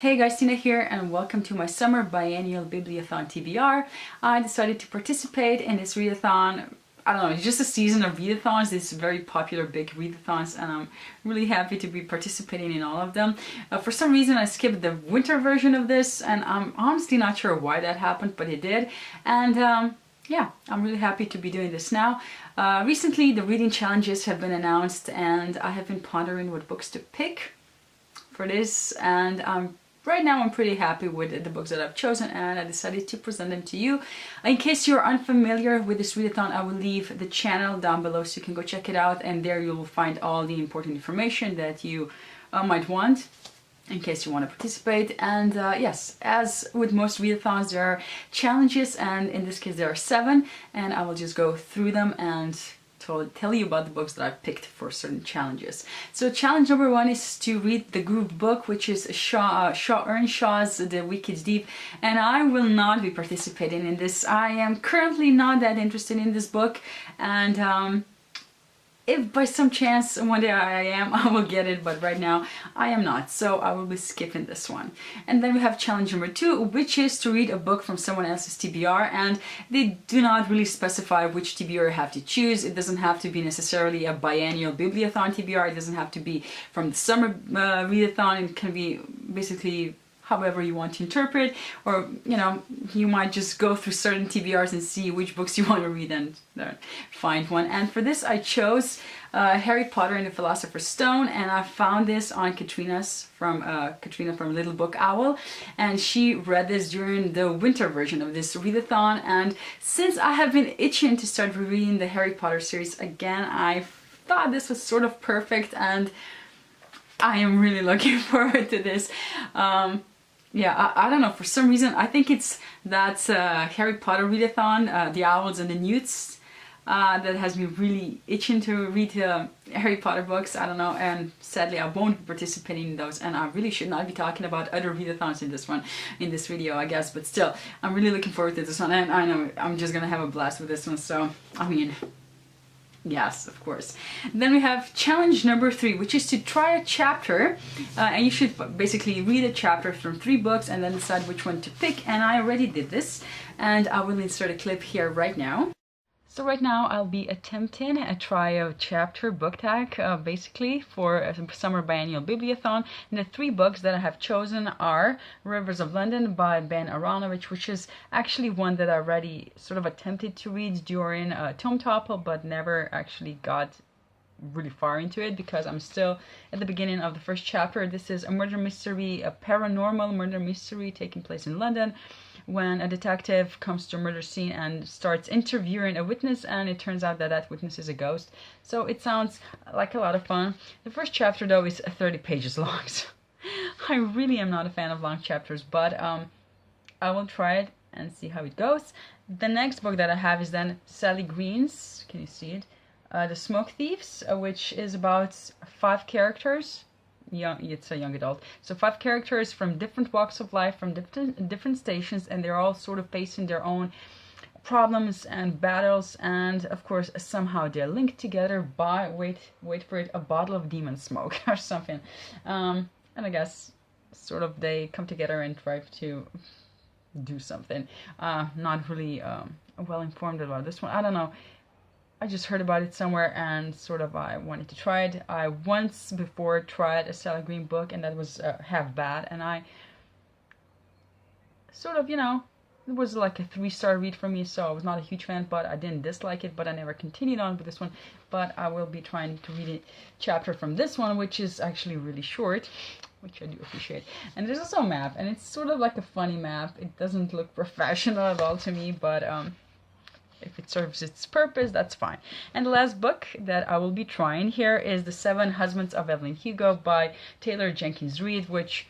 Hey guys, Tina here and welcome to my summer biennial bibliothon TBR. I decided to participate in this readathon. I don't know, it's just a season of readathons, these very popular big readathons, and I'm really happy to be participating in all of them. For some reason I skipped the winter version of this and I'm honestly not sure why that happened, but it did. And yeah, I'm really happy to be doing this now. Recently the reading challenges have been announced and I have been pondering what books to pick for this, and right now I'm pretty happy with the books that I've chosen and I decided to present them to you. In case you're unfamiliar with this readathon, I will leave the channel down below so you can go check it out, and there you will find all the important information that you might want in case you want to participate. And yes, as with most readathons, there are challenges, and in this case there are 7, and I will just go through them and tell you about the books that I've picked for certain challenges. So challenge number 1 is to read the group book, which is Earnshaw's The Wicked Deep, and I will not be participating in this. I am currently not that interested in this book, and if by some chance one day I am, I will get it, but right now I am not, so I will be skipping this one. And then we have challenge number 2, which is to read a book from someone else's TBR, and they do not really specify which TBR you have to choose. It doesn't have to be necessarily a biannual bibliothon TBR, it doesn't have to be from the summer readathon, it can be basically however you want to interpret, or you know, you might just go through certain TBRs and see which books you want to read and find one. And for this I chose Harry Potter and the Philosopher's Stone, and I found this on Katrina from Little Book Owl, and she read this during the winter version of this readathon. And since I have been itching to start rereading the Harry Potter series again, I thought this was sort of perfect, and I am really looking forward to this. Yeah, I don't know, for some reason I think it's that Harry Potter readathon, The Owls and the Newts, that has me really itching to read Harry Potter books. I don't know, and sadly I won't be participating in those, and I really should not be talking about other readathons in this video, I guess, but still, I'm really looking forward to this one, and I know I'm just gonna have a blast with this one, so, I mean, yes, of course. Then we have challenge number 3, which is to try a chapter, and you should basically read a chapter from 3 books and then decide which one to pick, and I already did this, and I will insert a clip here right now. So right now I'll be attempting a try a chapter book tag, basically for a summer biennial bibliothon. And the 3 books that I have chosen are Rivers of London by Ben Aronovich, which is actually one that I already sort of attempted to read during Tome Topple, but never actually got really far into it because I'm still at the beginning of the first chapter. This is a murder mystery, a paranormal murder mystery taking place in London, when a detective comes to a murder scene and starts interviewing a witness, and it turns out that that witness is a ghost. So it sounds like a lot of fun. The first chapter though is 30 pages long, so I really am not a fan of long chapters, but I will try it and see how it goes. The next book that I have is then Sally Green's, can you see it? The Smoke Thieves, which is about 5 characters. It's a young adult. So 5 characters from different walks of life, from different stations, and they're all sort of facing their own problems and battles, and of course somehow they're linked together by, wait for it, a bottle of demon smoke or something. And I guess sort of they come together and try to do something. Not really well informed about this one. I don't know. I just heard about it somewhere and sort of I wanted to try it. I once before tried a Sally Green book, and that was half bad, and I sort of, you know, it was like a 3-star read for me, so I was not a huge fan, but I didn't dislike it, but I never continued on with this one. But I will be trying to read a chapter from this one, which is actually really short, which I do appreciate. And there's also a map, and it's sort of like a funny map. It doesn't look professional at all to me, but if it serves its purpose, that's fine. And the last book that I will be trying here is The 7 Husbands of Evelyn Hugo by Taylor Jenkins Reid, which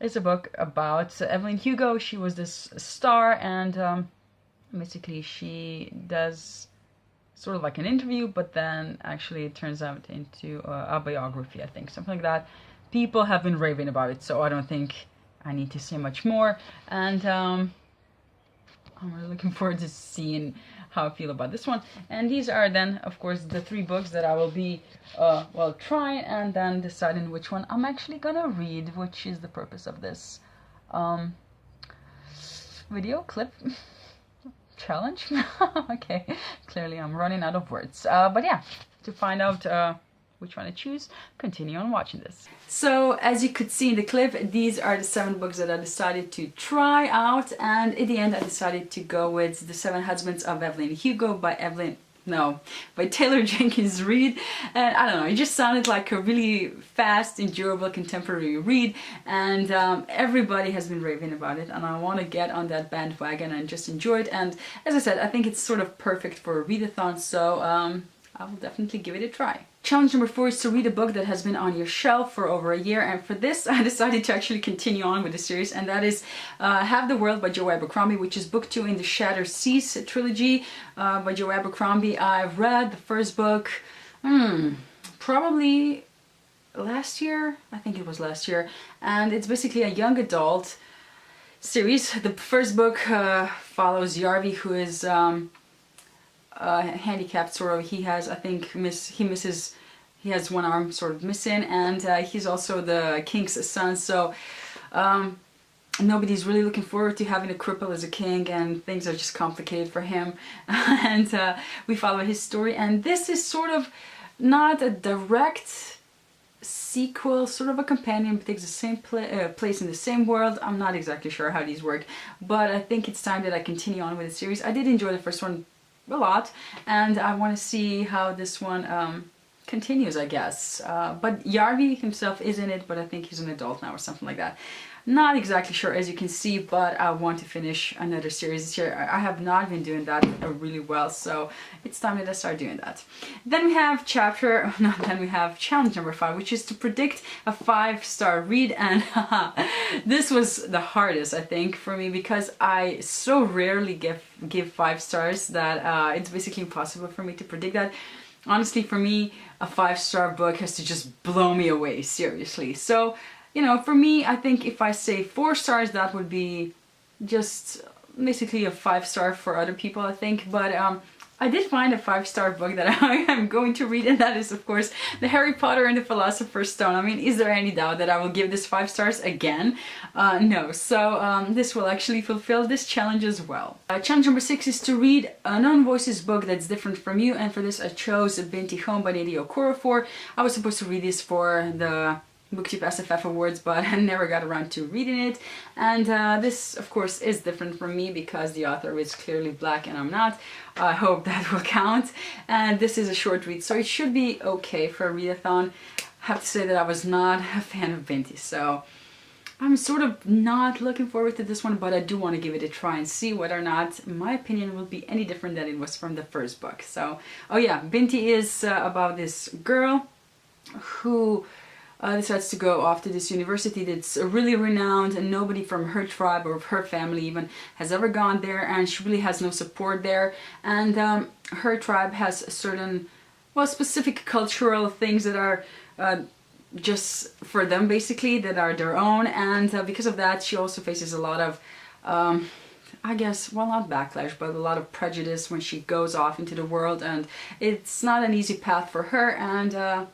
is a book about Evelyn Hugo. She was this star, and basically she does sort of like an interview, but then actually it turns out into a biography, I think, something like that. People have been raving about it, so I don't think I need to say much more. And I'm really looking forward to seeing how I feel about this one. And these are then, of course, the 3 books that I will be, trying and then deciding which one I'm actually gonna read, which is the purpose of this video clip challenge. Okay, clearly I'm running out of words. But yeah, to find out which one to choose, continue on watching this. So as you could see in the clip, these are the 7 books that I decided to try out, and in the end I decided to go with The Seven Husbands of Evelyn Hugo by Taylor Jenkins Reid. And I don't know, it just sounded like a really fast, enjoyable contemporary read, and everybody has been raving about it, and I want to get on that bandwagon and just enjoy it. And as I said, I think it's sort of perfect for a readathon, so I will definitely give it a try. Challenge number 4 is to read a book that has been on your shelf for over a year, and for this I decided to actually continue on with the series, and that is Have the World by Joe Abercrombie, which is book 2 in the Shattered Seas trilogy by Joe Abercrombie. I've read the first book probably last year, I think it was last year, and it's basically a young adult series. The first book follows Yarvi, who is handicapped, sort of. He has, I think, he has one arm sort of missing, and he's also the king's son, so nobody's really looking forward to having a cripple as a king, and things are just complicated for him. And we follow his story, and this is sort of not a direct sequel, sort of a companion, but takes the same place in the same world. I'm not exactly sure how these work, but I think it's time that I continue on with the series. I did enjoy the first one a lot, and I want to see how this one continues, I guess. But Yarvi himself is in it, but I think he's an adult now or something like that. Not exactly sure, as you can see, but I want to finish another series this year. I have not been doing that really well, so it's time that I start doing that. Then we have challenge number 5, which is to predict a 5-star read, and this was the hardest, I think, for me, because I so rarely give 5 stars that it's basically impossible for me to predict that. Honestly, for me, a 5-star book has to just blow me away, seriously. So, you know, for me, I think if I say 4 stars, that would be just basically a 5-star for other people, I think. But I did find a 5-star book that I am going to read, and that is, of course, The Harry Potter and the Philosopher's Stone. I mean, is there any doubt that I will give this 5 stars again? No. So this will actually fulfill this challenge as well. Challenge number 6 is to read a non-voices book that's different from you, and for this I chose Binti Home by Nadia Okorafor. I was supposed to read this for the BookTube SFF Awards, but I never got around to reading it, and this of course is different from me because the author is clearly black and I'm not. I hope that will count, and this is a short read, so it should be okay for a readathon. I have to say that I was not a fan of Binti, so I'm sort of not looking forward to this one, but I do want to give it a try and see whether or not my opinion will be any different than it was from the first book. So, oh yeah, Binti is about this girl who decides to go off to this university that's really renowned, and nobody from her tribe or her family even has ever gone there, and she really has no support there. And her tribe has certain, well, specific cultural things that are just for them, basically, that are their own, and because of that she also faces a lot of I guess, well, not backlash, but a lot of prejudice when she goes off into the world, and it's not an easy path for her, and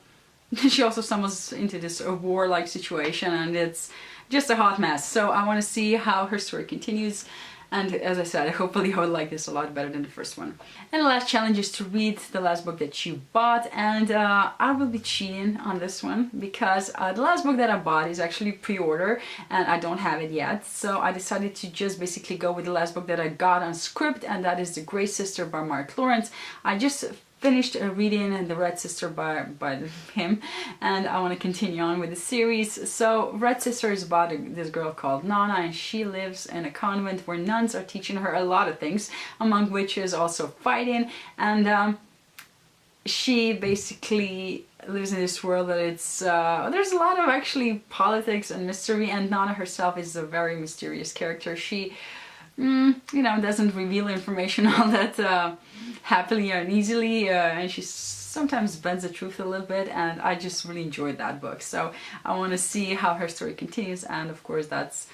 she also stumbles into this war-like situation, and it's just a hot mess. So I want to see how her story continues, and as I said, hopefully I will like this a lot better than the first one. And the last challenge is to read the last book that you bought, and I will be cheating on this one because the last book that I bought is actually pre-order and I don't have it yet, so I decided to just basically go with the last book that I got on script, and that is The Grey Sister by Mark Lawrence. I just finished reading The Red Sister by him, and I want to continue on with the series. So Red Sister is about this girl called Nana, and she lives in a convent where nuns are teaching her a lot of things, among which is also fighting, and she basically lives in this world that it's there's a lot of actually politics and mystery, and Nana herself is a very mysterious character. She you know, doesn't reveal information all that happily and easily, and she sometimes bends the truth a little bit, and I just really enjoyed that book. So I want to see how her story continues, and of course that's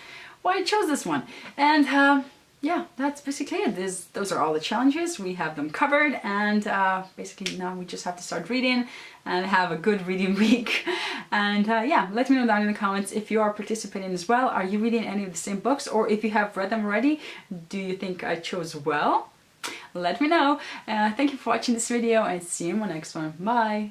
why I chose this one. And yeah, that's basically it. Those are all the challenges. We have them covered, and basically now we just have to start reading and have a good reading week. And yeah, let me know down in the comments if you are participating as well. Are you reading any of the same books, or if you have read them already, do you think I chose well? Let me know. Thank you for watching this video, and see you in my next one. Bye!